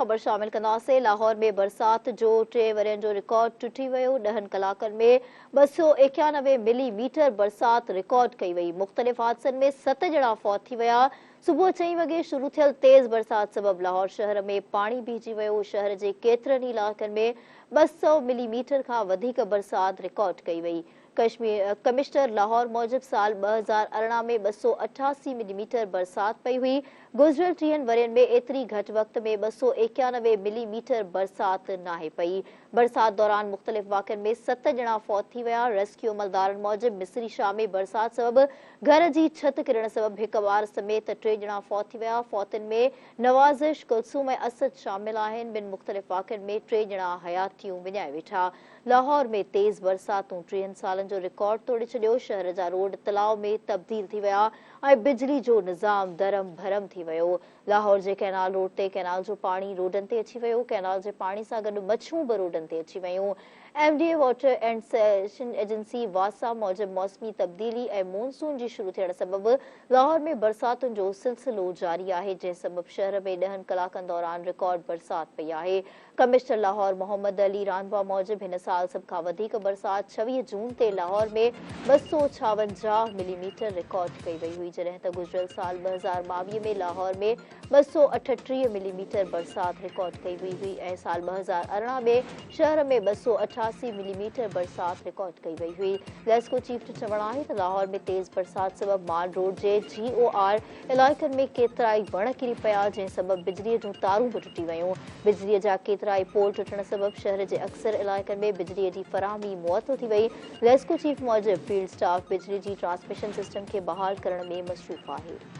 ख़बर शामिल कंदासीं। लाहौर में बरसात जो 3 वरियनि जो रिकॉर्ड टुटी वियो। 10 कलाकनि में 291 मिलीमीटर बरसात रिकॉर्ड कई वई। मुख़्तलिफ़ हादसनि में 7 ॼणा फौत थी विया। सुबुह 4 वॻे शुरू थियल तेज़ बरसात सबबि लाहौर शहर में पाणी भीजी वियो। शहर जे केतिरनि इलाइक़नि में 200 मिलीमीटर खां वधीक बरसात रिकॉर्ड कई वई। कमिश्नर लाहौर मूजिब साल 2018 में 288 मिलीमीटर बरसात पई हुई। गुज़िरियल 3 वरियनि में एतिरी घटि वक़्त में 291 मिलीमीटर बरसात नाहे पई। बरसात दौरान मुख़्तलिफ़ वाक़िअनि में 7 ॼणा फौत थी विया। रेस्क्यू अमलदारनि मूजिब मिस्री शाह में बरसात सबबि घर जी छत किरण सबबि हिक ॿार समेत 3 ॼणा फौत थी विया। फौतनि में नवाज़िश, कुलसूम ऐं असद शामिल आहिनि। ॿिनि मुख़्तलिफ़ वाक़िअनि में 3 ॼणा हयातियूं विञाए वेठा। लाहौर में तेज़ बरसातूं 3 सालनि जो रिकॉर्ड तोड़े छॾियो। शहर जा रोड तलाउ में तब्दील थी विया ऐं बिजली जो निज़ाम दरम भरम थी वियो। लाहौर जे कैनाल रोड ते कैनाल जो पाणी रोडनि ते अची वियो। कैनाल जे पाणी सां गॾु मच्छूं बि रोडनि ते अची वियूं। MDA water and sanitation agency वासा मूजिब मौसमी तब्दीली ऐं मॉनसून जी शुरू थियण सबबि लाहौर में बरसातुनि जो सिलसिलो जारी आहे, जंहिं सबबि शहर में 10 कलाकनि दौरान रिकॉर्ड बरसात पई आहे। कमिश्नर लाहौर मोहम्मद अली रानवा मूजिब हिन साल सभ खां वधीक बरसात 26 जून ते लाहौर में 256 मिलीमीटर रिकॉर्ड कई वई हुई, जॾहिं त गुज़िरियल साल 2022 में लाहौर में 238 मिलीमीटर बरसात रिकॉर्ड कई वई हुई ऐं साल 2018 में शहर में 288 मिलीमीटर बरसात रिकॉर्ड कई वई हुई। लेस्को चीफ जो चवणु आहे त लाहौर में तेज़ बरसात सबबि माल रोड जे GOR इलाइक़नि में केतिराई वण किरी पिया, जंहिं सबबि बिजलीअ जूं तारूं बि टुटी वियूं। बिजलीअ जा केतिराई पोल टुटण सबबि शहर जे अक्सर इलाइक़नि में बिजलीअ जी फ़राहमी मुअतल थी वई। लेस्को चीफ मूजिब फील्ड स्टाफ बिजली जी ट्रांसमिशन सिस्टम खे बहाल करण में मसरूफ़ आहे।